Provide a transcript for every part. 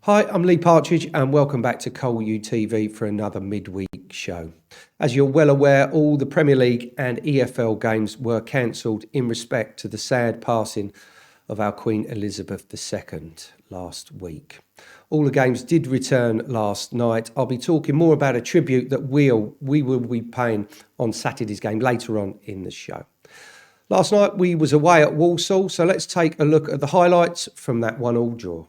Hi, I'm Lee Partridge and welcome back to Col U TV for another midweek show. As you're well aware, all the Premier League and EFL games were cancelled in respect to the sad passing of our Queen Elizabeth II last week. All the games did return last night. I'll be talking more about a tribute that we will be paying on Saturday's game later on in the show. Last night we was away at Walsall, so let's take a look at the highlights from that 1-1 draw.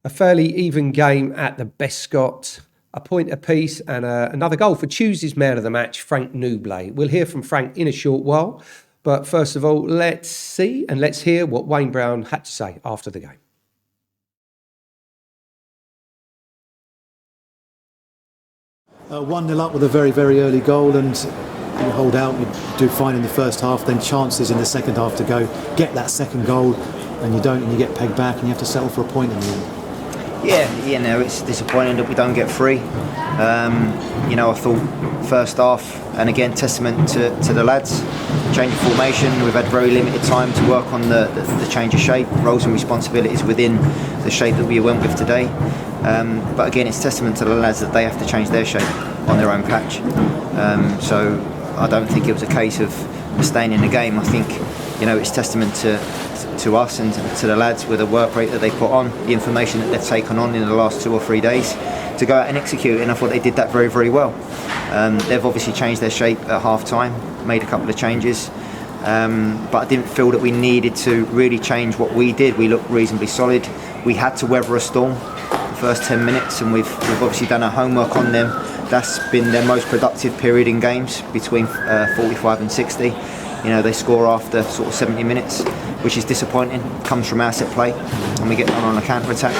A fairly even game at the Bescot, a point apiece and another goal for Tuesday's man of the match, Frank Nublet. We'll hear from Frank in a short while, but first of all, let's see and let's hear what Wayne Brown had to say after the game. 1-0 up with a very, very early goal, and you hold out, you do fine in the first half, then chances in the second half to go get that second goal, and you don't, and you get pegged back and you have to settle for a point in the end. Yeah, it's disappointing that we don't get free. I thought first half, and again, testament to the lads, change of formation. We've had very limited time to work on the change of shape, roles and responsibilities within the shape that we went with today. But again, it's testament to the lads that they have to change their shape on their own patch. So I don't think it was a case of staying in the game. I think, it's testament to us and to the lads with the work rate that they put on, the information that they've taken on in the last 2 or 3 days to go out and execute, and I thought they did that very, very well. They've obviously changed their shape at half time, made a couple of changes, but I didn't feel that we needed to really change what we did. We looked reasonably solid. We had to weather a storm the first 10 minutes, and we've obviously done our homework on them. That's been their most productive period in games, between 45 and 60. They score after sort of 70 minutes, which is disappointing. Comes from our set play, and we get on a counter attack.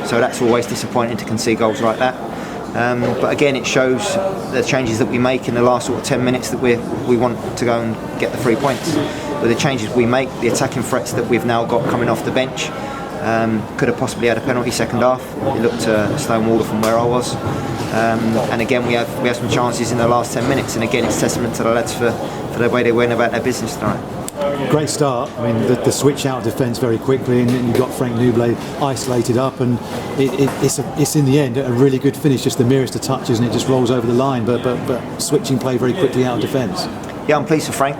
So that's always disappointing to concede goals like that. But again, it shows the changes that we make in the last sort of 10 minutes that we want to go and get the 3 points. With the changes we make, the attacking threats that we've now got coming off the bench, could have possibly had a penalty second half. It looked a stone water from where I was. And again, we have some chances in the last 10 minutes. And again, it's testament to the lads for the way they went about their business tonight. Great start. I mean, the switch out of defence very quickly, and you got Frank Nublet isolated up, and it's in the end a really good finish. Just the merest of touches, and it just rolls over the line. But switching play very quickly out of defence. Yeah, I'm pleased for Frank.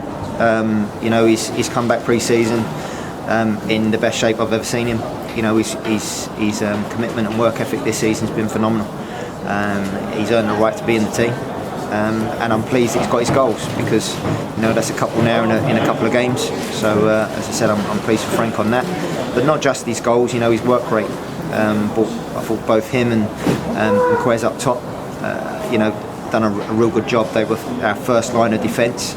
He's come back pre-season in the best shape I've ever seen him. His commitment and work ethic this season has been phenomenal. He's earned the right to be in the team. and I'm pleased he's got his goals, because that's a couple now in a couple of games. So as I said, I'm pleased for Frank on that. But not just his goals, his work rate. I thought both him and Quez up top, done a real good job. They were our first line of defence,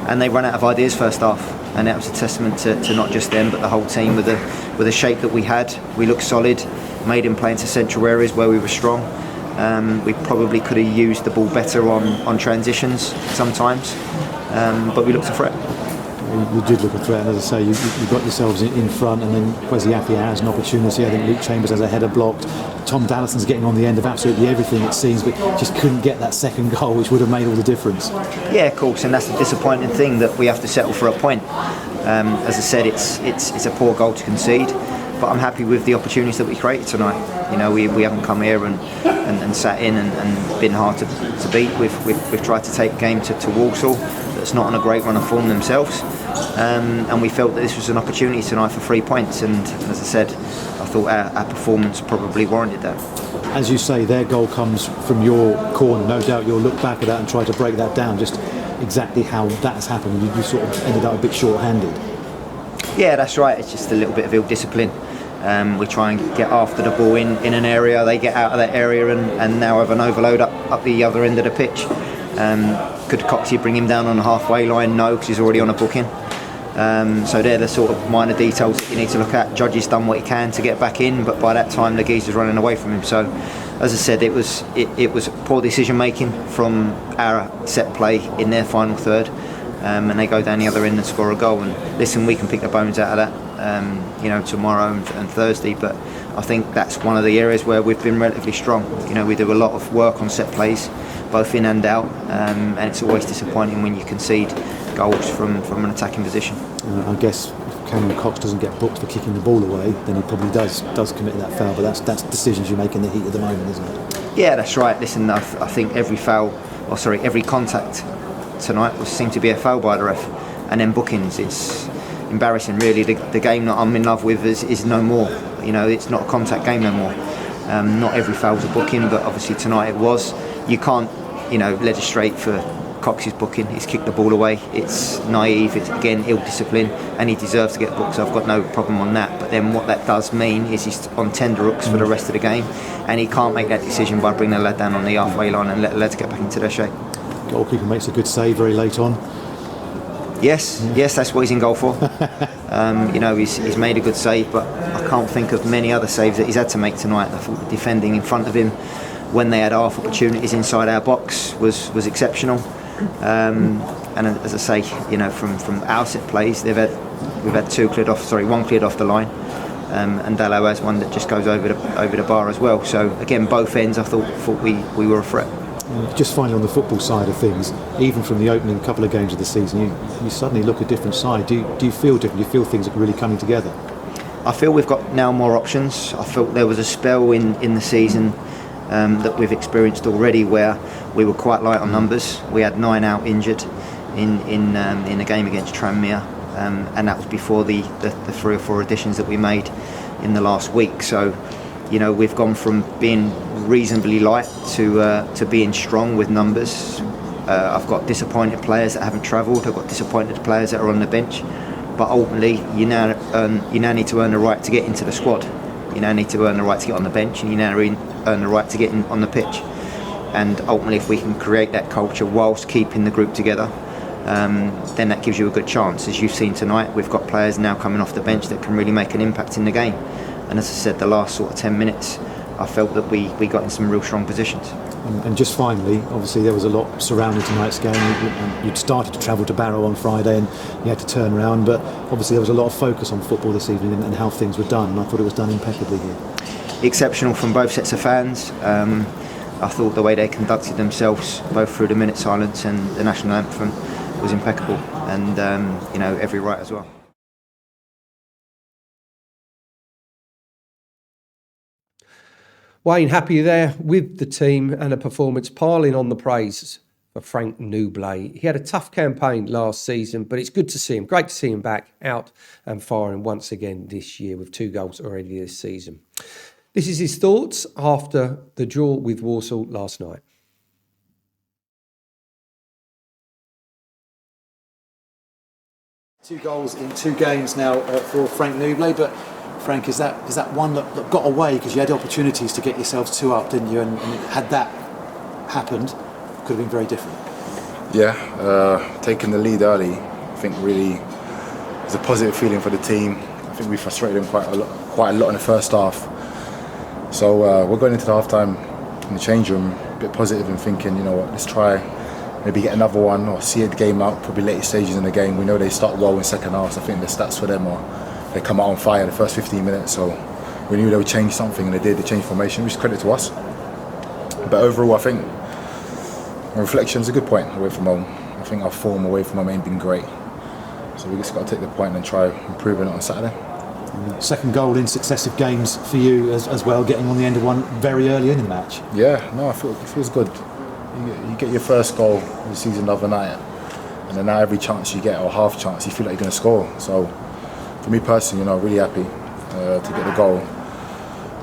and they ran out of ideas first half, and that was a testament to not just them but the whole team with the shape that we had. We looked solid, made him play into central areas where we were strong. We probably could have used the ball better on transitions sometimes, but we looked a threat. You did look a threat, and as I say, you got yourselves in front, and then Kwesi Appiah has an opportunity. I think Luke Chambers has a header blocked. Tom Dallason's getting on the end of absolutely everything, it seems, but just couldn't get that second goal, which would have made all the difference. Yeah, of course, and that's the disappointing thing, that we have to settle for a point. As I said, it's a poor goal to concede, but I'm happy with the opportunities that we created tonight. We haven't come here and sat in and been hard to beat. We've tried to take a game to Walsall that's not on a great run of form themselves, and we felt that this was an opportunity tonight for 3 points, and as I said, I thought our performance probably warranted that. As you say, their goal comes from your corner. No doubt you'll look back at that and try to break that down, just exactly how that has happened. You sort of ended up a bit short-handed. Yeah, that's right. It's just a little bit of ill-discipline. We try and get after the ball in an area, they get out of that area and now have an overload up the other end of the pitch. Could Coxie bring him down on the halfway line? No, because he's already on a booking. So they're the sort of minor details that you need to look at. Judge has done what he can to get back in, but by that time the geezer's running away from him. So as I said, it was poor decision making from our set play in their final third, and they go down the other end and score a goal. And listen, we can pick the bones out of that tomorrow and Thursday, but I think that's one of the areas where we've been relatively strong. We do a lot of work on set plays, both in and out, and it's always disappointing when you concede goals from an attacking position. I guess if Cameron Cox doesn't get booked for kicking the ball away, then he probably does commit that foul, but that's decisions you make in the heat of the moment, isn't it? Yeah, that's right. Listen, I think every contact tonight seemed to be a foul by the ref, and then bookings. It's embarrassing, really. The game that I'm in love with is no more. It's not a contact game no more. Not every foul's a booking, but obviously tonight it was. You can't, legislate for Cox's booking. He's kicked the ball away. It's naive. It's again ill-discipline, and he deserves to get booked. So I've got no problem on that. But then what that does mean is he's on tenterhooks for the rest of the game, and he can't make that decision by bringing the lad down on the halfway line and let the lads get back into their shape. Goalkeeper makes a good save very late on. Yes, that's what he's in goal for. He's made a good save, but I can't think of many other saves that he's had to make tonight. I thought the defending in front of him, when they had half opportunities inside our box, was exceptional. And as I say, from our set plays, we've had one cleared off the line, and Dallo has one that just goes over the bar as well. So again, both ends, I thought we were a threat. Just finally on the football side of things, even from the opening couple of games of the season, you suddenly look a different side. Do you feel different? Do you feel things are really coming together? I feel we've got now more options. I felt there was a spell in the season that we've experienced already where we were quite light on numbers. We had 9 out injured in a game against Tranmere, and that was before the 3 or 4 additions that we made in the last week. So we've gone from being reasonably light to being strong with numbers. I've got disappointed players that haven't travelled. I've got disappointed players that are on the bench. But ultimately, you now need to earn the right to get into the squad. You now need to earn the right to get on the bench, and you now earn the right to get on the pitch. And ultimately, if we can create that culture whilst keeping the group together, then that gives you a good chance. As you've seen tonight, we've got players now coming off the bench that can really make an impact in the game. And as I said, the last sort of 10 minutes, I felt that we got in some real strong positions. And just finally, obviously there was a lot surrounding tonight's game. You'd started to travel to Barrow on Friday and you had to turn around, but obviously there was a lot of focus on football this evening and how things were done, and I thought it was done impeccably here. Exceptional from both sets of fans. I thought the way they conducted themselves, both through the minute silence and the national anthem, was impeccable, and every right as well. Wayne, happy there with the team and a performance piling on the praise for Frank Nublet. He had a tough campaign last season, but it's good to see him. Great to see him back out and firing once again this year with 2 goals already this season. This is his thoughts after the draw with Walsall last night. 2 goals in 2 games now for Frank Nublet, but Frank, is that one that got away because you had opportunities to get yourselves 2 up, didn't you? And had that happened, it could have been very different. Yeah, taking the lead early, I think really was a positive feeling for the team. I think we frustrated them quite a lot in the first half. So we're going into the half-time in the change room a bit positive and thinking, you know what, let's try maybe get another one or see the game out, probably later stages in the game. We know they start well in second half, so I think the stats for them are they come out on fire the first 15 minutes, so we knew they would change something, and they did. They changed formation, which is credit to us. But overall, I think on reflection is a good point away from home. I think our form away from home ain't been great, so we just got to take the point and try improving it on Saturday. Second goal in successive games for you as well, getting on the end of one very early in the match. Yeah, no, it feels good. You get your first goal of the season the other night, and then now every chance you get, or half chance, you feel like you're going to score. So for me personally, really happy to get the goal.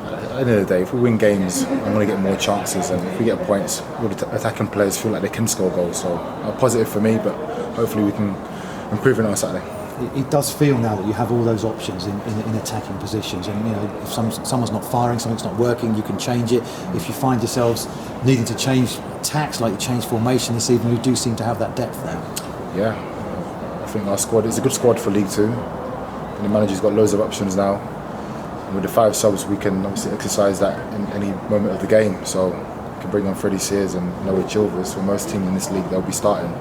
At the end of the day, if we win games, I'm going to get more chances, and if we get points, all the attacking players feel like they can score goals. So positive for me, but hopefully we can improve it on Saturday. It does feel now that you have all those options in attacking positions, and if someone's not firing, something's not working, you can change it. If you find yourselves needing to change tacks, like you changed formation this evening, you do seem to have that depth now. Yeah, I think our squad is a good squad for League Two, and the manager's got loads of options now. And with the 5 subs, we can obviously exercise that in any moment of the game. So we can bring on Freddie Sears and Noah Chilvers. For most teams in this league, they'll be starting.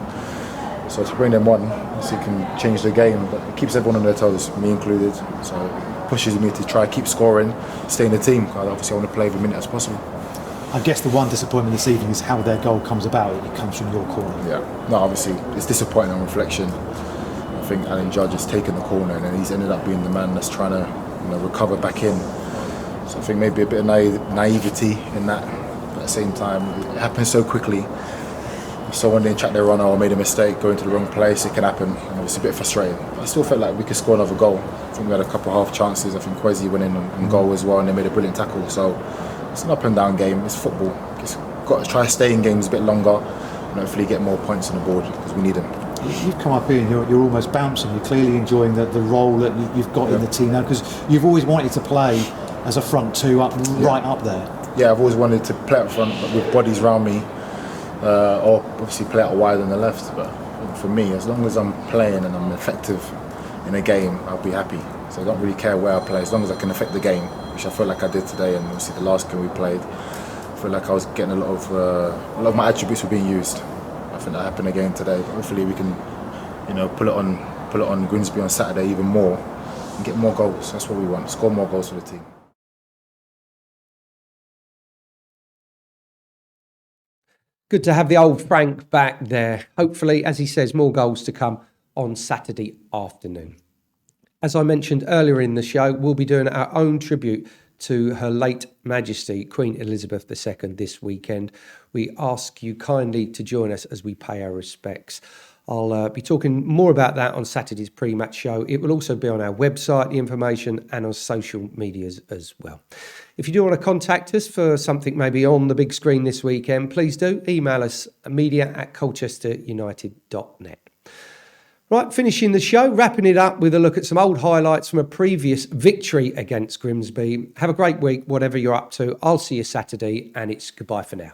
So to bring them on, so you can change the game, but it keeps everyone on their toes, me included. So it pushes me to try keep scoring, stay in the team. Because obviously I want to play every minute as possible. I guess the one disappointment this evening is how their goal comes about. It comes from your corner. Yeah, no, obviously it's disappointing on reflection. I think Alan Judge has taken the corner, and then he's ended up being the man that's trying to recover back in. So I think maybe a bit of naivety in that, but at the same time it happens so quickly. If someone didn't track their runner or made a mistake going to the wrong place, it can happen, and it's a bit frustrating. But I still felt like we could score another goal. I think we had a couple of half chances. I think Kwesi went in on goal as well, and they made a brilliant tackle. So it's an up and down game. It's football. Just got to try to stay in games a bit longer and hopefully get more points on the board because we need them. You've come up here and you're almost bouncing. You're clearly enjoying the role that you've got in the team now, because you've always wanted to play as a front 2 up right up there. Yeah, I've always wanted to play up front with bodies around me, or obviously play out wide on the left. But for me, as long as I'm playing and I'm effective in a game, I'll be happy. So I don't really care where I play, as long as I can affect the game, which I feel like I did today. And obviously the last game we played, I feel like I was getting a lot of my attributes were being used. I think that happened again today. But hopefully we can, pull it on Grimsby on Saturday even more and get more goals. That's what we want. Score more goals for the team. Good to have the old Frank back there. Hopefully, as he says, more goals to come on Saturday afternoon. As I mentioned earlier in the show, we'll be doing our own tribute to Her late Majesty, Queen Elizabeth II, this weekend. We ask you kindly to join us as we pay our respects. I'll be talking more about that on Saturday's pre-match show. It will also be on our website, the information, and on social medias as well. If you do want to contact us for something maybe on the big screen this weekend, please do email us media@colchesterunited.net. Right, finishing the show, wrapping it up with a look at some old highlights from a previous victory against Grimsby. Have a great week, whatever you're up to. I'll see you Saturday, and it's goodbye for now.